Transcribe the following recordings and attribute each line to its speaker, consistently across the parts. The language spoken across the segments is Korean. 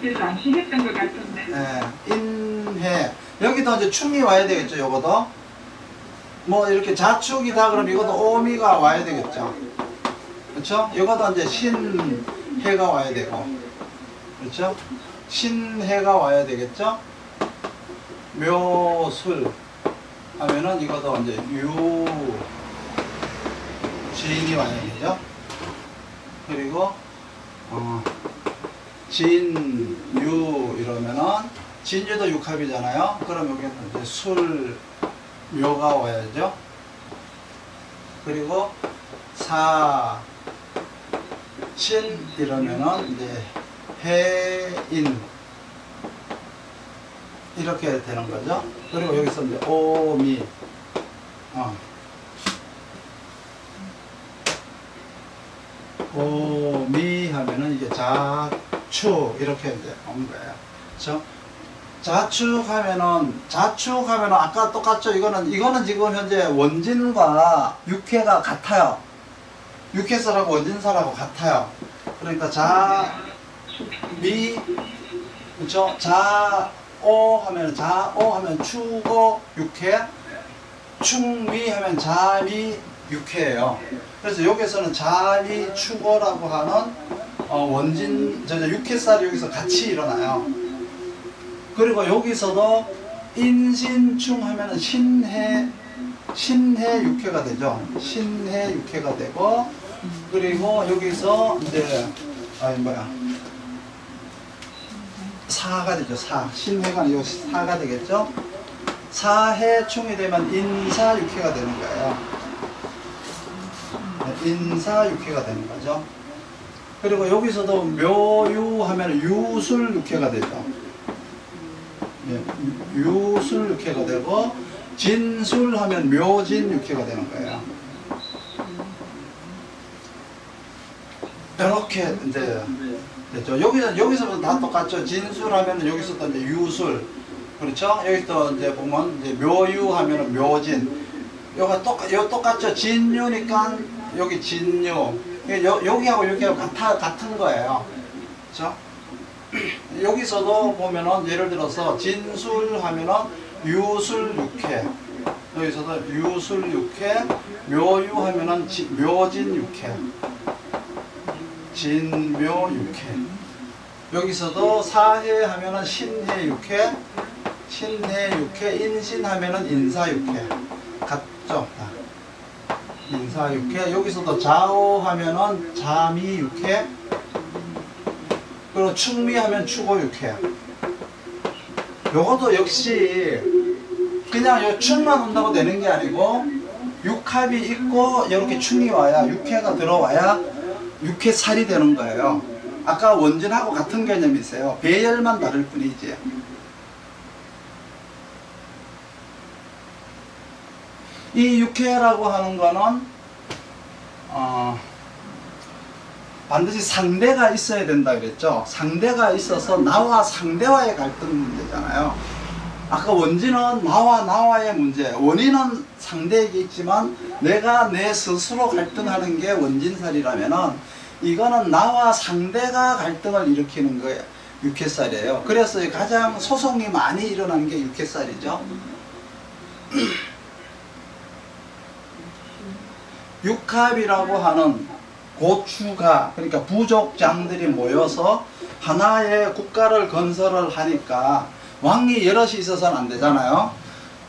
Speaker 1: 그래서 안 쉬겠던 것 같은데.
Speaker 2: 예, 인해. 여기도 이제 충이 와야 되겠죠, 요거도. 뭐 이렇게 자축이다 그러면 이것도 오미가 와야 되겠죠. 그렇죠? 이것도 이제 신해가 와야 되고. 그렇죠? 신해가 와야 되겠죠? 묘술 하면은 이것도 이제 지인이 와야 되죠. 그리고 진유 이러면은 진유도 육합이잖아요. 그럼 여기는 이제 술 묘가 와야죠. 그리고 사 신 이러면은 이제 해인 이렇게 되는 거죠. 그리고 여기서 이제 오미 오미 하면은 이게 자축 이렇게 이제 오는 거예요. 그렇죠? 자축하면은 아까 똑같죠. 이거는 지금 현재 원진과 육해가 같아요. 육해설하고 원진설하고 같아요. 그러니까 자미 그렇죠? 자오 하면 추고 육해, 충미 하면 자미 육해예요. 그래서 여기서는 자미 추고라고 하는 원진 육해살이 여기서 같이 일어나요. 그리고 여기서도 인신충 하면은 신해 육해가 되죠. 신해 육해가 되고, 그리고 여기서 이제 사가 되죠. 신해가 아니고 사가 되겠죠. 사해충이 되면 인사육해가 되는 거예요. 인사육해가 되는 거죠. 그리고 여기서도 묘유하면 유술육해가 되죠. 유술육해가 되고, 진술하면 묘진육해가 되는 거예요. 이렇게 이제 됐죠. 여기서부터 다 똑같죠. 진술하면 여기서도 이제 유술, 그렇죠? 여기서 이제 보면 이제 묘유하면 묘진. 요거 똑같죠. 진유니까 여기 진유. 여기하고 여기하고 같은 거예요. 그렇죠? 여기서도 보면은 예를 들어서 진술하면은 유술육해. 여기서도 유술육해, 묘유하면은 묘진육해. 진묘육해. 여기서도 사해하면은 신해육해, 인신하면은 인사육해. 같죠? 인사육해. 여기서도 자오하면은 자미육해. 그리고 충미하면 추고육해. 요것도 역시 그냥 요 충만 온다고 되는 게 아니고 육합이 있고 이렇게 충이 와야 육해가 들어와야 육해살이 되는 거예요. 아까 원진하고 같은 개념이세요. 배열만 다를 뿐이지. 이 육해라고 하는 거는 반드시 상대가 있어야 된다 그랬죠. 상대가 있어서 나와 상대와의 갈등 문제잖아요. 아까 원진은 나와의 문제, 원인은 상대에게 있지만 내가 내 스스로 갈등하는 게 원진살이라면은 이거는 나와 상대가 갈등을 일으키는 거예요. 육해살이에요. 그래서 가장 소송이 많이 일어나는 게 육해살이죠. 육합이라고 하는 고추가, 그러니까 부족장들이 모여서 하나의 국가를 건설을 하니까 왕이 여럿이 있어서는 안 되잖아요.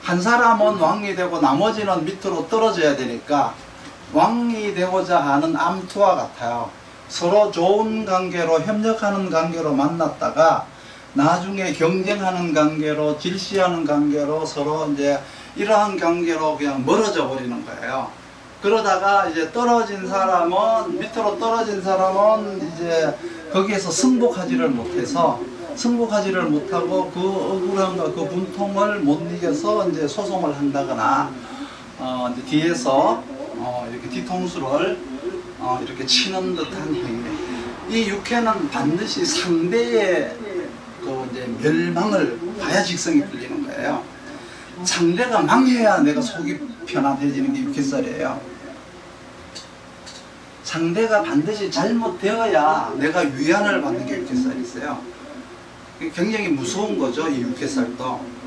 Speaker 2: 한 사람은 왕이 되고 나머지는 밑으로 떨어져야 되니까 왕이 되고자 하는 암투와 같아요. 서로 좋은 관계로, 협력하는 관계로 만났다가 나중에 경쟁하는 관계로, 질시하는 관계로 서로 이제 이러한 관계로 그냥 멀어져 버리는 거예요. 그러다가 이제 밑으로 떨어진 사람은 이제 거기에서 승복하지를 못하고 그 억울함과 그 분통을 못 이겨서 이제 소송을 한다거나 이제 뒤에서 이렇게 뒤통수를 이렇게 치는 듯한 행위. 이 육해는 반드시 상대의 그 이제 멸망을 봐야 직성이 풀리는 거예요. 상대가 망해야 내가 속이 편안해지는 게 육해살이에요. 상대가 반드시 잘못되어야 내가 위안을 받는 게 육해살이 있어요. 굉장히 무서운 거죠, 이 육회살도.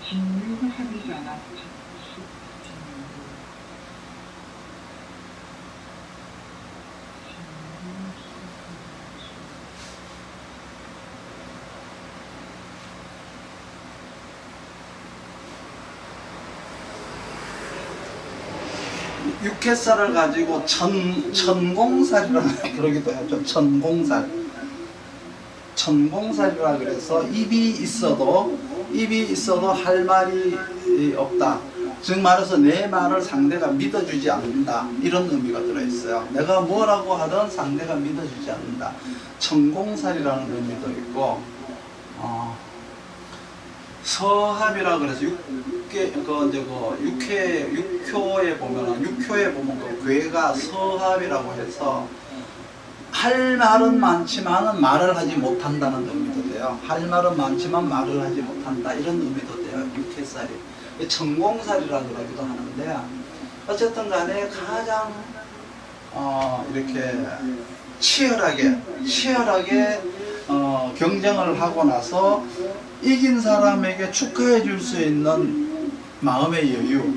Speaker 1: 진육을 하지 않았죠.
Speaker 2: 육회살을 가지고 천공살이라고 그러기도 하죠. 천공살이라 그래서 입이 있어도 할 말이 없다. 즉 말해서 내 말을 상대가 믿어주지 않는다. 이런 의미가 들어있어요. 내가 뭐라고 하든 상대가 믿어주지 않는다. 천공살이라는 의미도 있고, 서합이라 그래서 육효에 보면 그 괴가 서합이라고 해서 할 말은 많지만은 말을 하지 못한다는 의미도 돼요. 할 말은 많지만 말을 하지 못한다 이런 의미도 돼요. 육회살이 천공살이라 그러기도 하는데 어쨌든 간에 가장 이렇게 치열하게 경쟁을 하고 나서 이긴 사람에게 축하해 줄 수 있는 마음의 여유,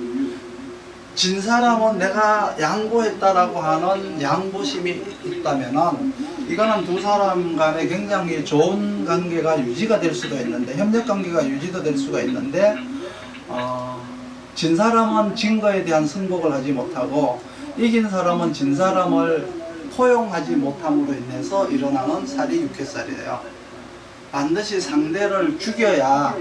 Speaker 2: 진 사람은 내가 양보했다라고 하는 양보심이 있다면은 이거는 두 사람 간에 굉장히 좋은 관계가 유지가 될 수도 있는데, 협력 관계가 유지도 될 수가 있는데, 진 사람은 진 거에 대한 승복을 하지 못하고 이긴 사람은 진 사람을 포용하지 못함으로 인해서 일어나는 살이 육회살이에요. 반드시 상대를 죽여야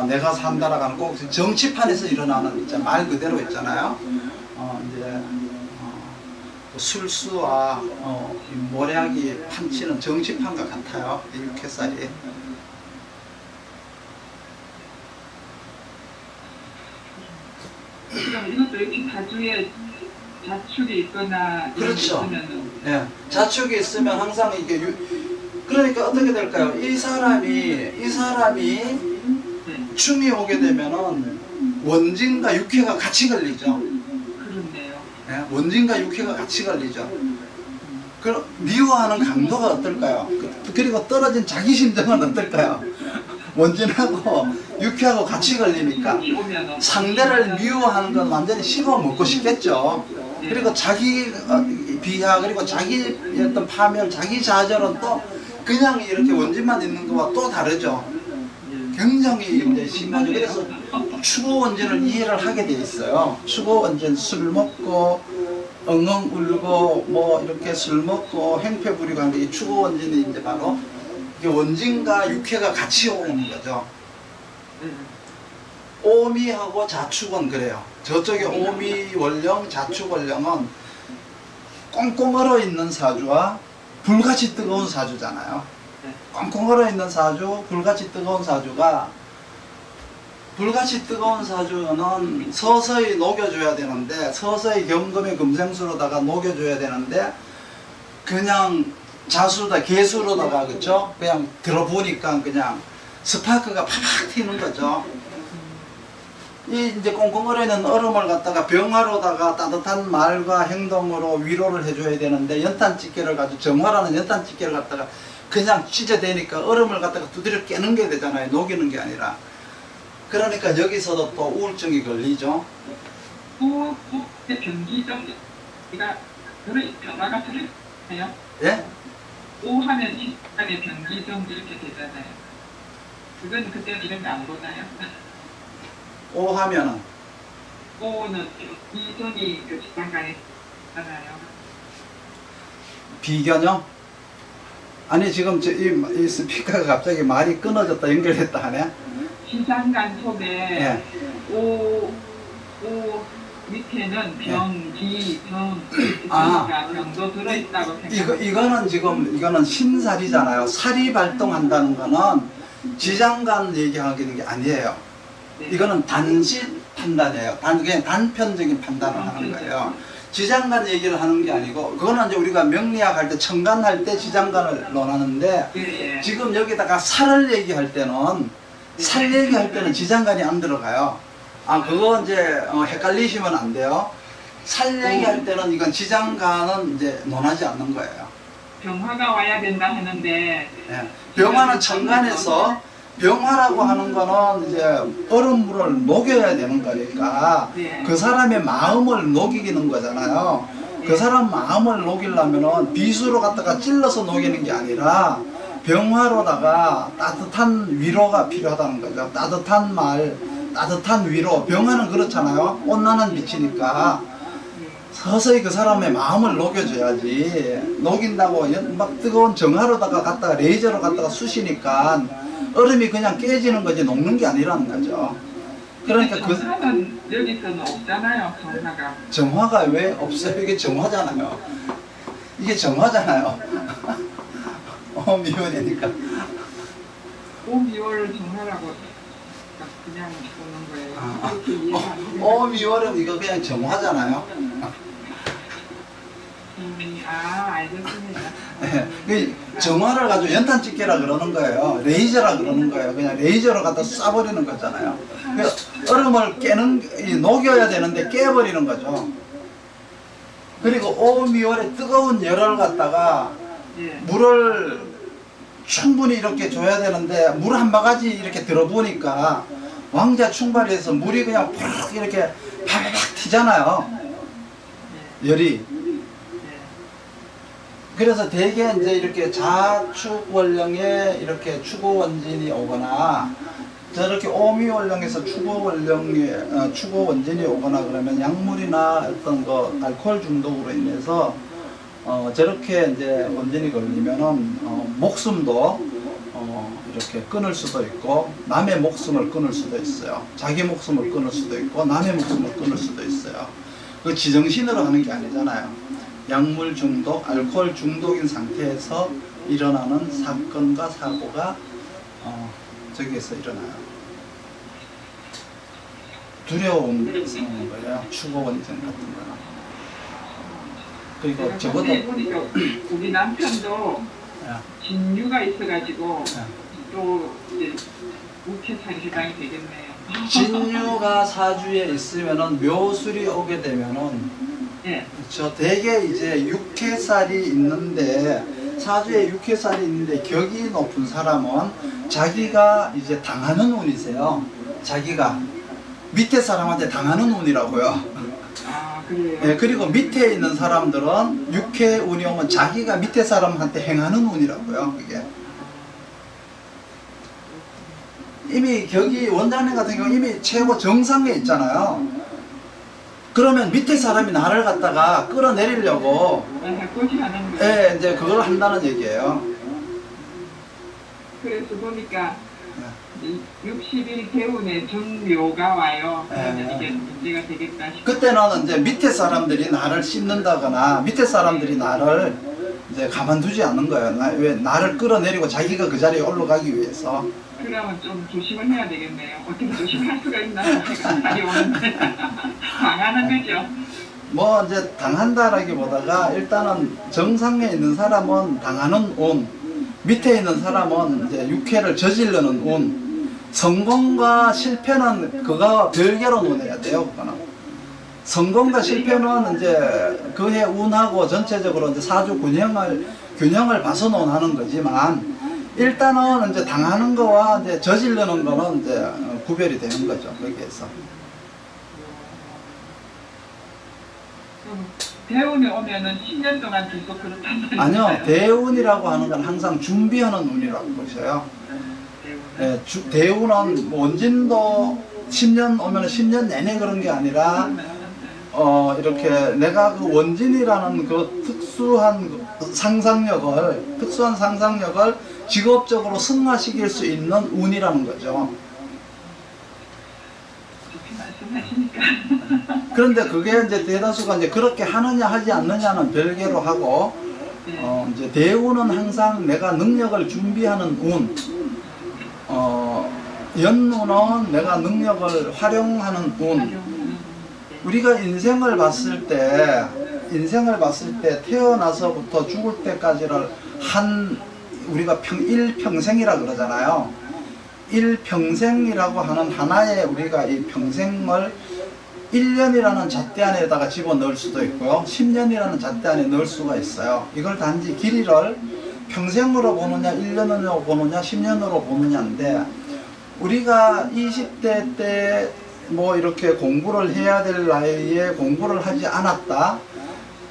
Speaker 2: 내가 산다라고 하는, 꼭 정치판에서 일어나는 말 그대로 있잖아요. 이제 술수와 모략이 판치는 정치판과 같아요. 이 육회살이.
Speaker 1: 그럼 이것도 이렇게 다주에 자축이 있거나
Speaker 2: 그렇죠.
Speaker 1: 있으면은
Speaker 2: 예, 자축이 있으면 항상 이게 그러니까 어떻게 될까요? 이 사람이 충이 오게 되면은 원진과 육회가 같이 걸리죠.
Speaker 1: 그렇네요.
Speaker 2: 예, 원진과 육회가 같이 걸리죠. 그럼 미워하는 강도가 어떨까요? 그리고 떨어진 자기 심정은 어떨까요? 원진하고 육회하고 같이 걸리니까 상대를 미워하는 건 완전히 씹어먹고 싶겠죠. 그리고 자기 비하, 그리고 자기 어떤 파멸, 자기 좌절은 또 그냥 이렇게 원진만 있는 거와 또 다르죠. 굉장히 이제 심하죠. 그래서 추고 원진을 이해를 하게 돼 있어요. 추고 원진, 술 먹고 엉엉 울고 뭐 이렇게 술 먹고 행패 부리고 하는 게 추고 원진이 이제 바로 이게 원진과 육회가 같이 오는 거죠. 오미하고 자축은 그래요. 저쪽에 오미 원령, 자축 원령은 꽁꽁 얼어 있는 사주와 불같이 뜨거운 사주잖아요. 꽁꽁 얼어 있는 사주, 불같이 뜨거운 사주가, 불같이 뜨거운 사주는 서서히 녹여줘야 되는데, 서서히 경금의 금생수로다가 녹여줘야 되는데, 그냥 자수로다 개수로다가, 그쵸? 그냥 들어보니까 그냥 스파크가 팍팍 튀는 거죠. 이 이제 꽁꽁 얼어있는 얼음을 갖다가 병화로다가 따뜻한 말과 행동으로 위로를 해줘야 되는데, 연탄집게를 가지고, 정화라는 연탄집게를 갖다가 그냥 찢어대니까 얼음을 갖다가 두드려 깨는 게 되잖아요. 녹이는 게 아니라. 그러니까 여기서도 또 우울증이 걸리죠.
Speaker 1: 오의 변기점, 그러니까 변화가 들어있나요?
Speaker 2: 예?
Speaker 1: 오하면 인간의 변기점 이렇게 되잖아요. 그건 그때 이런 거 안 보나요?
Speaker 2: 오 하면은
Speaker 1: 오는 이전이 그 지방간에 있잖아요.
Speaker 2: 비견형? 아니 지금 이 스피커가 갑자기 말이 끊어졌다 연결했다 하네.
Speaker 1: 시장간 속에
Speaker 2: 예.
Speaker 1: 오 밑에는 병, 기, 병, 병도 들어있다고 생각합니다.
Speaker 2: 이거는 신살이잖아요. 살이 발동한다는 거는 지장간 얘기하는 게 아니에요.
Speaker 1: 네.
Speaker 2: 이거는 단시 판단이에요. 그냥 단편적인 판단을 하는 거예요. 지장간 얘기를 하는 게 아니고, 그거는 이제 우리가 명리학 할 때, 청간 할 때 지장간을 논하는데,
Speaker 1: 예.
Speaker 2: 지금 여기다가 살을 얘기할 때는 살 얘기할 때는 지장간이 안 들어가요. 아, 그거 이제 헷갈리시면 안 돼요. 살 얘기할 때는 이건 지장간은 이제 논하지 않는 거예요.
Speaker 1: 병화가 와야 된다 하는데
Speaker 2: 예. 병화는 천간에서 병화라고 하는 거는 이제 얼음물을 녹여야 되는 거니까
Speaker 1: 네.
Speaker 2: 그 사람의 마음을 녹이는 거잖아요. 그 사람 마음을 녹이려면은 비수로 갖다가 찔러서 녹이는 게 아니라 병화로다가 따뜻한 위로가 필요하다는 거죠. 따뜻한 말, 따뜻한 위로. 병화는 그렇잖아요. 온난한 빛이니까 서서히 그 사람의 마음을 녹여줘야지. 녹인다고 막 뜨거운 정화로다가 갖다가 레이저로 갖다가 쑤시니까 얼음이 그냥 깨지는 거지 녹는 게 아니라는 거죠. 그러니까 그
Speaker 1: 정화는 여기서는 없잖아요. 정화가.
Speaker 2: 정화가 왜 없어요? 이게 정화잖아요. 이게 정화잖아요. 미혼이니까.
Speaker 1: 5, 2월 정화라고 그냥 보는 거예요. 그렇게 이해가 안 돼요.
Speaker 2: 미월은 이거 그냥 정화잖아요.
Speaker 1: 알겠습니다.
Speaker 2: 그 정화를 가지고 연탄 집게라 그러는 거예요. 레이저라 그러는 거예요. 그냥 레이저로 갖다 쏴버리는 거잖아요. 얼음을 녹여야 되는데 깨버리는 거죠. 그리고 오미월에 뜨거운 열을 갖다가
Speaker 1: 예.
Speaker 2: 물을 충분히 이렇게 줘야 되는데 물 한 바가지 이렇게 들어보니까 왕자 충발해서 물이 그냥 푹 이렇게 팍팍 튀잖아요. 열이. 그래서 대개 이제 이렇게 자축원령에 이렇게 축오원진이 오거나 저렇게 오미원령에서 축오원진이 오거나 그러면 약물이나 어떤 거 알코올 중독으로 인해서 저렇게 이제 원진이 걸리면은 목숨도 이렇게 끊을 수도 있고 남의 목숨을 끊을 수도 있어요. 자기 목숨을 끊을 수도 있고 남의 목숨을 끊을 수도 있어요. 그 지정신으로 하는 게 아니잖아요. 약물 중독, 알코올 중독인 상태에서 일어나는 사건과 사고가 저기에서 일어나요. 두려운 거예요. 추고원전 같은 거는. 그리고 적어도
Speaker 1: 보니까 우리 남편도 진유가 있어가지고 또 이제 우체살이 해당이 되겠네요.
Speaker 2: 진유가 사주에 있으면은 묘술이 오게 되면은
Speaker 1: 예.
Speaker 2: 저 대개 이제 육해살이 있는데 사주에 육해살이 있는데 격이 높은 사람은 자기가 이제 당하는 운이세요. 자기가 밑에 사람한테 당하는 운이라고요.
Speaker 1: 그래요?
Speaker 2: 예, 그리고 밑에 있는 사람들은 육해 운이 오면 자기가 밑에 사람한테 행하는 운이라고요. 그게 이미 격이 원장님 같은 경우 이미 최고 정상에 있잖아요. 그러면 밑에 사람이 나를 갖다가 끌어내리려고 예, 이제 그걸 한다는 얘기예요.
Speaker 1: 그래서 보니까 60일 개운에 정묘가 와요. 그러면 이게 문제가 되겠다 싶어요.
Speaker 2: 그때는 이제 밑에 사람들이 나를 씹는다거나 밑에 사람들이 나를 이제 가만두지 않는 거예요. 왜 나를 끌어내리고 자기가 그 자리에 올라가기 위해서.
Speaker 1: 그러면 좀 조심을 해야 되겠네요. 어떻게 조심할 수가 있나? 살이 오는데 당하는 거죠.
Speaker 2: 뭐 이제 당한다라기보다가 일단은 정상에 있는 사람은 당하는 운, 밑에 있는 사람은 이제 육해를 저지르는 운, 성공과 실패는 그거와 별개로 논해야 돼요. 그거는 성공과 실패는 이제 그해 운하고 전체적으로 이제 사주 균형을 봐서 논하는 거지만. 일단은 이제 당하는 거와 이제 저지르는 거는 이제 구별이 되는 거죠. 거기에서.
Speaker 1: 그럼 대운이 오면은 10년 동안 계속 그렇단 말이에요?
Speaker 2: 아니요. 대운이라고 하는 건 항상 준비하는 운이라고 보셔요. 예, 대운은 원진도 10년 오면 10년 내내 그런 게 아니라 이렇게 내가 그 원진이라는 그 특수한 상상력을 직업적으로 승화시킬 수 있는 운이라는 거죠. 그런데 그게 이제 대다수가 이제 그렇게 하느냐 하지 않느냐는 별개로 하고, 이제 대운은 항상 내가 능력을 준비하는 운, 연운은 내가 능력을 활용하는 운. 우리가 인생을 봤을 때 태어나서부터 죽을 때까지를 우리가 일평생이라 그러잖아요. 일평생이라고 하는 하나의 우리가 이 평생을 1년이라는 잣대 안에다가 집어넣을 수도 있고요. 10년이라는 잣대 안에 넣을 수가 있어요. 이걸 단지 길이를 평생으로 보느냐 1년으로 보느냐 10년으로 보느냐인데, 우리가 20대 때 뭐 이렇게 공부를 해야 될 나이에 공부를 하지 않았다,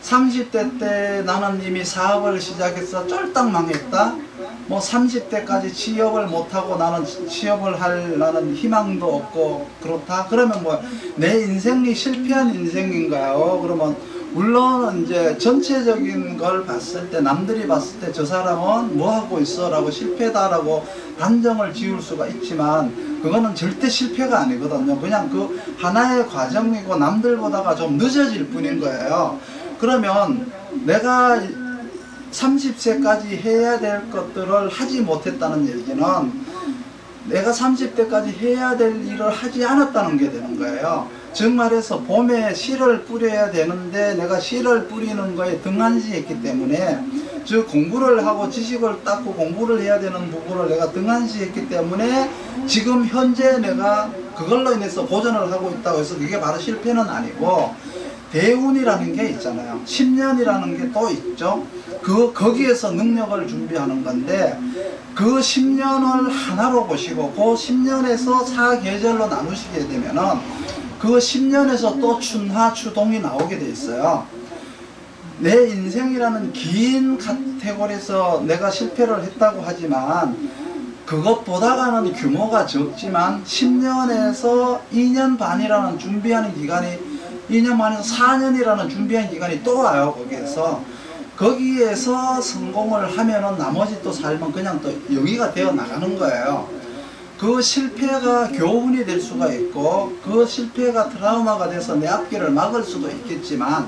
Speaker 2: 30대 때 나는 이미 사업을 시작해서 쫄딱 망했다, 뭐 30대까지 취업을 못하고 나는 취업을 할 나는 희망도 없고 그렇다, 그러면 뭐 내 인생이 실패한 인생인가요? 그러면 물론 이제 전체적인 걸 봤을 때, 남들이 봤을 때 저 사람은 뭐 하고 있어 라고 실패다라고 단정을 지을 수가 있지만, 그거는 절대 실패가 아니거든요. 그냥 그 하나의 과정이고 남들보다가 좀 늦어질 뿐인 거예요. 그러면 내가 30세까지 해야 될 것들을 하지 못했다는 얘기는 내가 30대까지 해야 될 일을 하지 않았다는 게 되는 거예요. 즉 말해서 봄에 씨를 뿌려야 되는데 내가 씨를 뿌리는 거에 등한시했기 때문에, 즉 공부를 하고 지식을 닦고 공부를 해야 되는 부분을 내가 등한시했기 때문에 지금 현재 내가 그걸로 인해서 고전을 하고 있다고 해서 그게 바로 실패는 아니고, 대운이라는 게 있잖아요. 10년이라는 게 또 있죠. 거기에서 능력을 준비하는 건데, 그 10년을 하나로 보시고 그 10년에서 4계절로 나누시게 되면은 그 10년에서 또 춘하 추동이 나오게 돼 있어요. 내 인생이라는 긴 카테고리에서 내가 실패를 했다고 하지만 그것보다는 규모가 적지만 10년에서 2년 반이라는 준비하는 기간이, 2년 반에서 4년이라는 준비하는 기간이 또 와요. 거기에서 성공을 하면은 나머지 또 삶은 그냥 또 영위가 되어 나가는 거예요. 그 실패가 교훈이 될 수가 있고, 그 실패가 트라우마가 돼서 내 앞길을 막을 수도 있겠지만,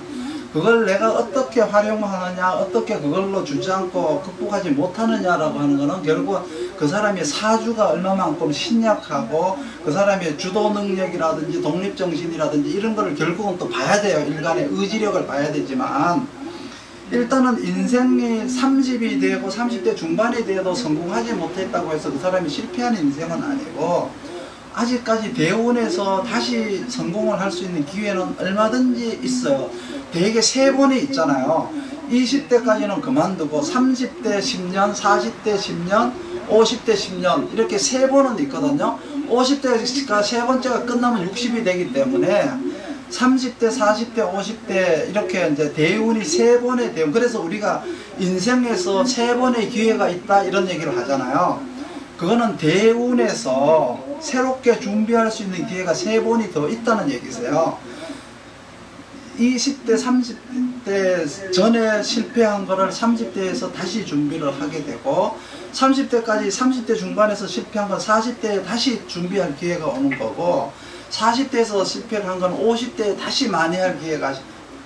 Speaker 2: 그걸 내가 어떻게 활용하느냐, 어떻게 그걸로 주저앉고 극복하지 못하느냐라고 하는 거는 결국 그 사람의 사주가 얼마만큼 신약하고 그 사람의 주도 능력이라든지 독립정신이라든지 이런 거를 결국은 또 봐야 돼요. 인간의 의지력을 봐야 되지만, 일단은 인생이 30이 되고 30대 중반이 되어도 성공하지 못했다고 해서 그 사람이 실패한 인생은 아니고, 아직까지 대운에서 다시 성공을 할 수 있는 기회는 얼마든지 있어요. 대개 3번이 있잖아요. 20대까지는 그만두고 30대 10년, 40대 10년, 50대 10년 이렇게 3번은 있거든요. 50대가 3번째가 끝나면 60이 되기 때문에 30대, 40대, 50대 이렇게 이제 대운이 3번의 대운. 그래서 우리가 인생에서 3번의 기회가 있다 이런 얘기를 하잖아요. 그거는 대운에서 새롭게 준비할 수 있는 기회가 3번이 더 있다는 얘기세요. 20대, 30대 전에 실패한 거를 30대에서 다시 준비를 하게 되고, 30대까지 30대 중반에서 실패한 건 40대에 다시 준비할 기회가 오는 거고, 40대에서 실패를 한 건 50대에 다시 만회할 기회가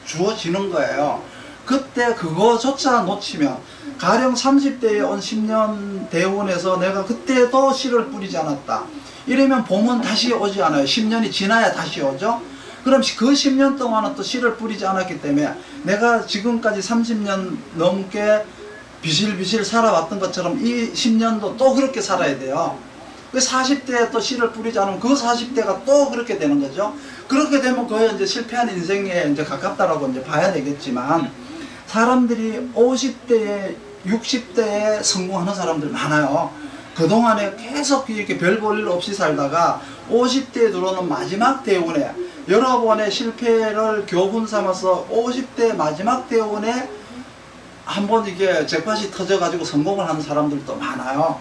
Speaker 2: 주어지는 거예요. 그때 그거조차 놓치면, 가령 30대에 온 10년 대운에서 내가 그때도 씨를 뿌리지 않았다 이러면 봄은 다시 오지 않아요. 10년이 지나야 다시 오죠. 그럼 그 10년 동안은 또 씨를 뿌리지 않았기 때문에 내가 지금까지 30년 넘게 비실비실 살아왔던 것처럼 이 10년도 또 그렇게 살아야 돼요. 그 40대에 또 씨를 뿌리지 않으면 그 40대가 또 그렇게 되는 거죠. 그렇게 되면 거의 이제 실패한 인생에 이제 가깝다라고 이제 봐야 되겠지만, 사람들이 50대에 60대에 성공하는 사람들 많아요. 그동안에 계속 이렇게 별 볼 일 없이 살다가 50대에 들어오는 마지막 대운에 여러 번의 실패를 교훈 삼아서 50대 마지막 대운에 한번 이게 잭팟이 터져가지고 성공을 하는 사람들도 많아요.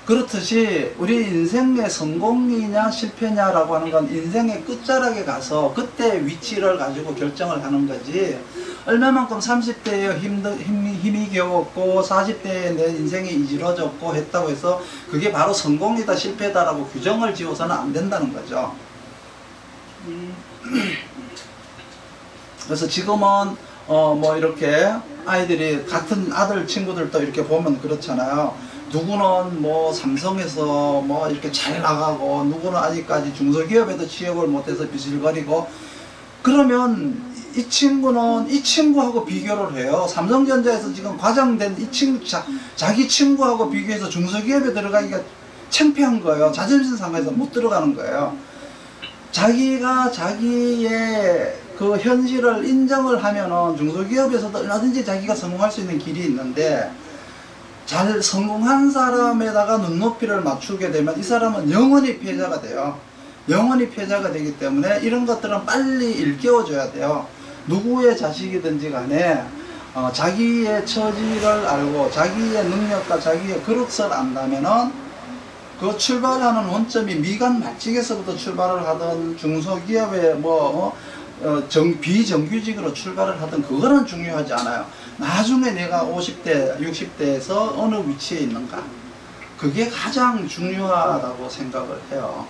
Speaker 2: 그렇듯이 우리 인생의 성공이냐 실패냐라고 하는 건 인생의 끝자락에 가서 그때 위치를 가지고 결정을 하는 거지, 얼마만큼 30대에 힘이 겨웠고 40대에 내 인생이 이지러졌고 했다고 해서 그게 바로 성공이다 실패다라고 규정을 지어서는 안 된다는 거죠. 그래서 지금은 뭐 이렇게 아이들이 같은 아들 친구들도 이렇게 보면 그렇잖아요. 누구는 뭐 삼성에서 뭐 이렇게 잘 나가고, 누구는 아직까지 중소기업에도 취업을 못해서 비실거리고, 그러면 이 친구는 이 친구하고 비교를 해요. 삼성전자에서 지금 과장된 이 친구, 자기 친구하고 비교해서 중소기업에 들어가기가 창피한 거예요. 자존심 상해서 못 들어가는 거예요. 자기가 자기의 그 현실을 인정을 하면은 중소기업에서도 얼마든지 자기가 성공할 수 있는 길이 있는데, 잘 성공한 사람에다가 눈높이를 맞추게 되면 이 사람은 영원히 패자가 돼요. 영원히 패자가 되기 때문에 이런 것들은 빨리 일깨워줘야 돼요. 누구의 자식이든지 간에 자기의 처지를 알고 자기의 능력과 자기의 그릇을 안다면은 그 출발하는 원점이 미관 말직에서부터 출발을 하든 중소기업의 비정규직으로 출발을 하든 그거는 중요하지 않아요. 나중에 내가 50대, 60대에서 어느 위치에 있는가, 그게 가장 중요하다고 생각을 해요.